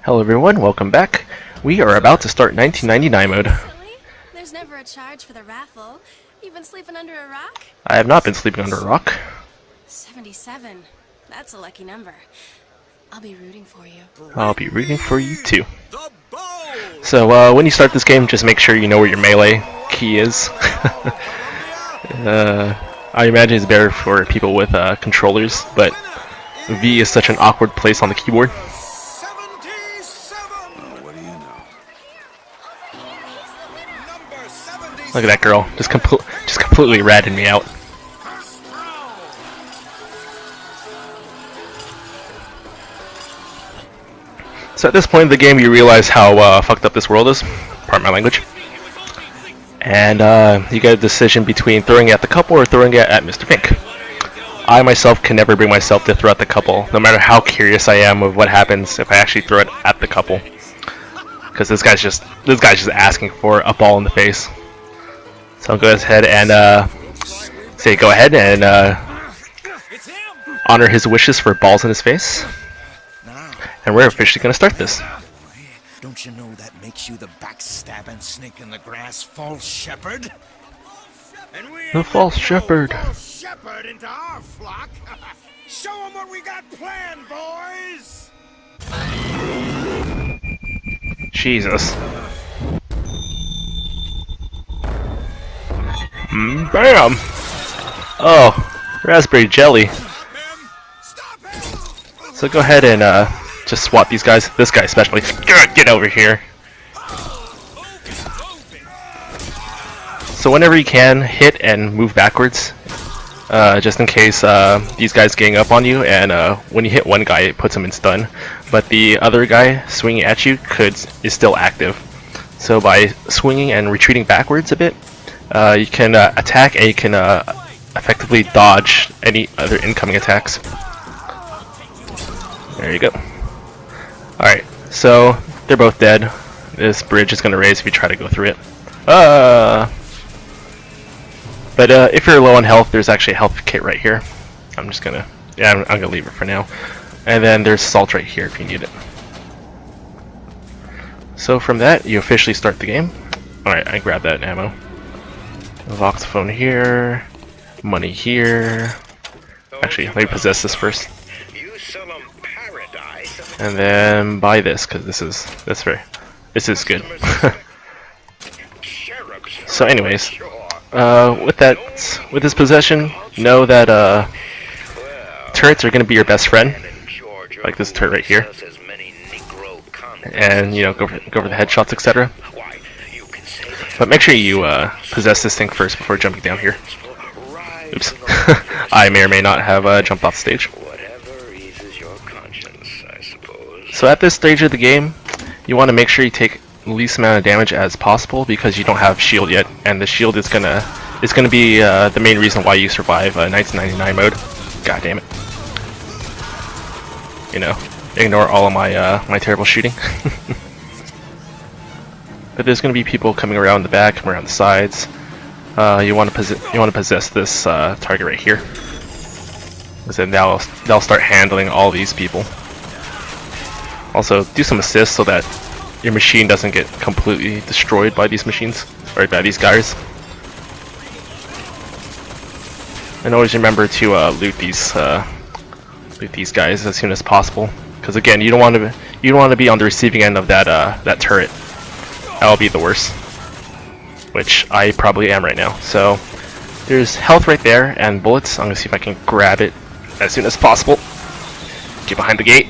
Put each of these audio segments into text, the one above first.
Hello everyone, welcome back. We are about to start 1999 mode. Silly? There's never a charge for the raffle. You've been sleeping under a rock? I have not been sleeping under a rock. 77. That's a lucky number. I'll be rooting for you. I'll be rooting for you too. So when you start this game, just make sure you know where your melee key is. I imagine it's better for people with controllers, but V is such an awkward place on the keyboard. Look at that girl, just completely ratted me out. So at this point in the game, you realize how fucked up this world is. Pardon my language. And you get a decision between throwing it at the couple or throwing it at Mr. Pink. I myself can never bring myself to throw at the couple, no matter how curious I am of what happens if I actually throw it at the couple. Because this guy's just asking for a ball in the face. So I'll go ahead and say go ahead and honor his wishes for balls in his face. And we're officially going to start this. Don't you know that makes you the backstabbing snake in the grass false shepherd? And we the false shepherd. False shepherd into our flock. Show them what we got planned, boys. Jesus. Bam! Oh, raspberry jelly. So go ahead and just swat these guys. This guy especially. Get over here. So whenever you can, hit and move backwards, just in case these guys gang up on you. And when you hit one guy, it puts him in stun. But the other guy swinging at you is still active. So by swinging and retreating backwards a bit, you can attack and you can effectively dodge any other incoming attacks. There you go. Alright, so they're both dead. This bridge is going to raise if you try to go through it. But if you're low on health, there's actually a health kit right here. I'm gonna leave it for now. And then there's salt right here if you need it. So from that, you officially start the game. Alright, I grabbed that ammo. Voxophone here, money here. Actually, let me possess this first. And then buy this, because this is good. So anyways, with this possession, know that turrets are going to be your best friend, like this turret right here, and you know, go for the headshots, etc. But make sure you possess this thing first before jumping down here. Oops, I may or may not have jumped off the stage. So at this stage of the game, you want to make sure you take the least amount of damage as possible because you don't have shield yet, and the shield is gonna be the main reason why you survive 1999 mode. God damn it! You know, ignore all of my terrible shooting. But there's gonna be people coming around the back, coming around the sides. You want to possess this target right here, because then they'll start handling all these people. Also, do some assists so that your machine doesn't get completely destroyed by these machines, or by these guys. And always remember to loot these guys as soon as possible, because again, you don't want to be on the receiving end of that turret. That'll be the worst, which I probably am right now. So there's health right there and bullets. I'm gonna see if I can grab it as soon as possible. Get behind the gate.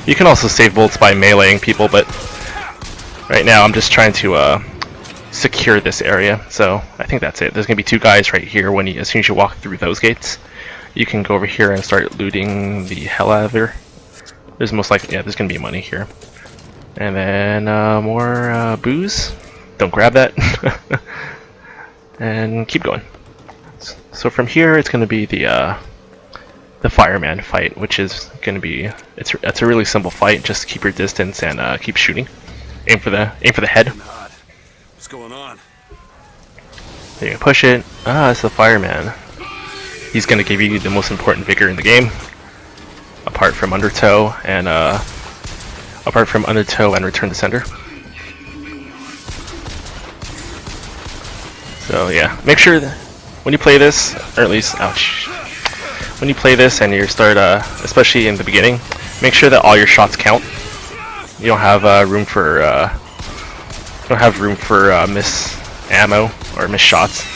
You can also save bullets by meleeing people, but right now I'm just trying to secure this area. So I think that's it. There's gonna be two guys right here. As soon as you walk through those gates, you can go over here and start looting the hell out of there. There's most likely, yeah, there's gonna be money here, and then more booze. Don't grab that, and keep going. So from here, it's gonna be the Fireman fight, which is going to be it's a really simple fight. Just keep your distance and keep shooting. Aim for the head. What's going on? There you go, push it. It's the Fireman. He's going to give you the most important vigor in the game. apart from Undertow and Return to Sender. So yeah, make sure that when you play this, or at least, ouch, when you play this and you start, especially in the beginning, make sure that all your shots count. You don't have room for miss ammo or miss shots.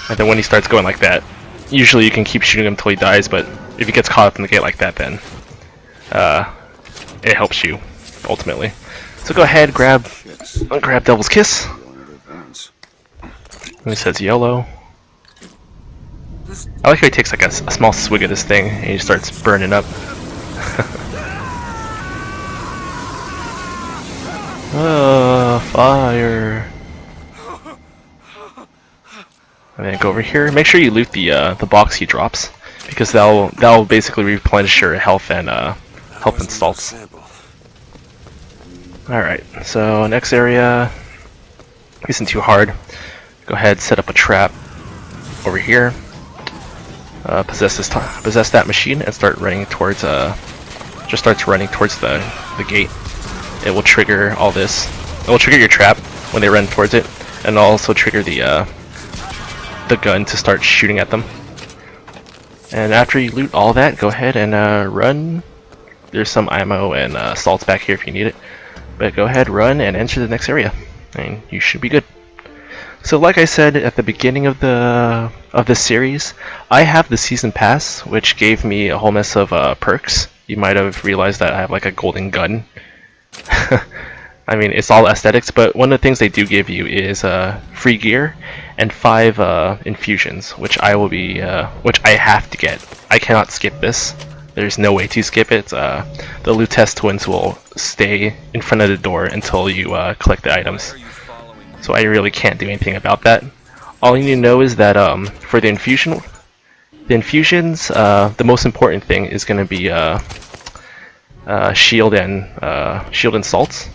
And then when he starts going like that, usually you can keep shooting him until he dies. But if he gets caught up in the gate like that, then it helps you ultimately. So go ahead, grab Devil's Kiss. And he says yellow. I like how he takes like a small swig of this thing and he starts burning up. Fire. And then go over here. Make sure you loot the box he drops, because that'll basically replenish your health and salts. Alright, so next area isn't too hard. Go ahead, set up a trap over here. Possess that machine and start running towards just starts running towards the gate. It will trigger all this. It will trigger your trap when they run towards it, and also trigger the gun to start shooting at them. And after you loot all that, go ahead and run. There's some ammo and salts back here if you need it. But go ahead, run, and enter the next area, and you should be good. So like I said at the beginning of this series, I have the season pass, which gave me a whole mess of perks. You might have realized that I have like a golden gun. I mean, it's all aesthetics, but one of the things they do give you is free gear and 5 infusions, which I have to get. I cannot skip this. There's no way to skip it. The Lutece twins will stay in front of the door until you collect the items. So I really can't do anything about that. All you need to know is that for the infusions, the most important thing is going to be shield and salts.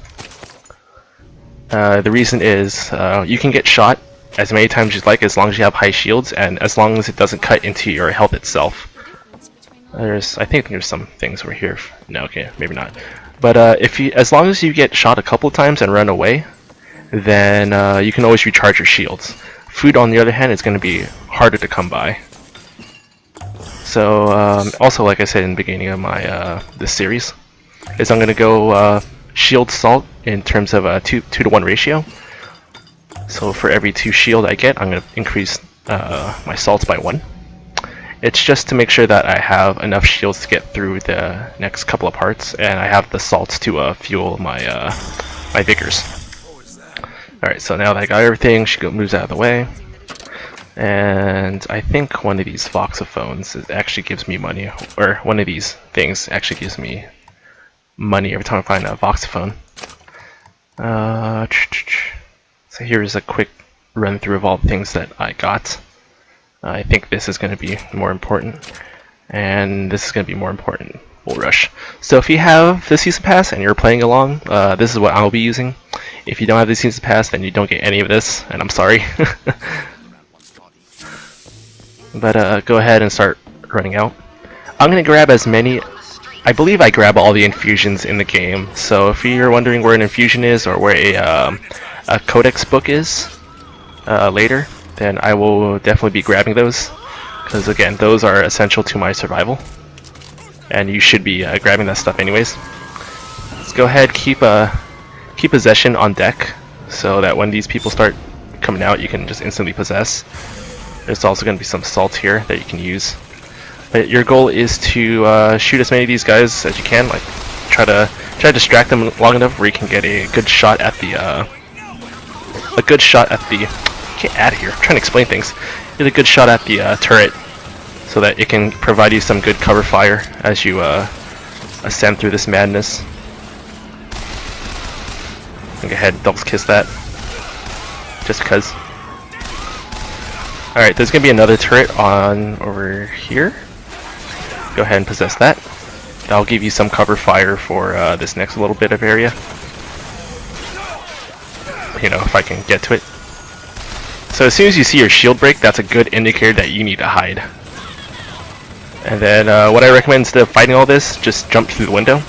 The reason is you can get shot as many times as you like, as long as you have high shields and as long as it doesn't cut into your health itself. I think there's some things over here. No, okay, maybe not. But as long as you get shot a couple of times and run away, then you can always recharge your shields. Food, on the other hand, is going to be harder to come by. So also, like I said in the beginning of my this series, is I'm going to go shield salt in terms of a 2-to-1 ratio. So for every 2 shield I get, I'm going to increase my salts by 1. It's just to make sure that I have enough shields to get through the next couple of parts, and I have the salts to fuel my my vigors. Alright, so now that I got everything, she moves out of the way. And I think one of these voxophones actually gives me money, or one of these things actually gives me money every time I find a voxophone. So here's a quick run through of all the things that I got. I think this is going to be more important, and this is going to be more important. Bull Rush. So if you have the season pass and you're playing along, this is what I'll be using. If you don't have the season pass, then you don't get any of this, and I'm sorry. But go ahead and start running out. I'm going to grab as many. I believe I grab all the infusions in the game. So if you're wondering where an infusion is or where a codex book is later, then I will definitely be grabbing those, because again, those are essential to my survival, and you should be grabbing that stuff anyways. Let's go ahead, keep possession on deck, so that when these people start coming out, you can just instantly possess. There's also going to be some salt here that you can use, but your goal is to shoot as many of these guys as you can. Like try to distract them long enough where you can get a good shot at the get out of here. I'm trying to explain things. Get a good shot at the turret, so that it can provide you some good cover fire as you ascend through this madness. Go ahead, double kiss that, just because. All right, there's gonna be another turret on over here. Go ahead and possess that. That'll give you some cover fire for this next little bit of area. You know, if I can get to it. So as soon as you see your shield break, that's a good indicator that you need to hide. And then what I recommend instead of fighting all this, just jump through the window.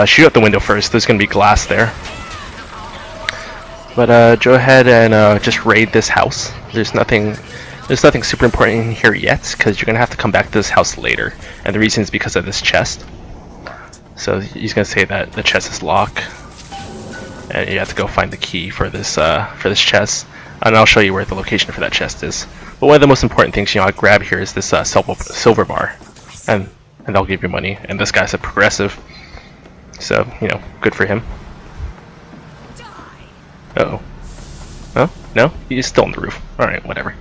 Shoot out the window first. There's gonna be glass there. But go ahead and just raid this house. There's nothing super important in here yet, because you're gonna have to come back to this house later. And the reason is because of this chest. So he's gonna say that the chest is locked, and you have to go find the key for this chest. And I'll show you where the location for that chest is. But one of the most important things I grab here is this silver bar, and they'll give you money. And this guy's a progressive, so good for him. Uh oh. Oh no, he's still on the roof. All right, whatever.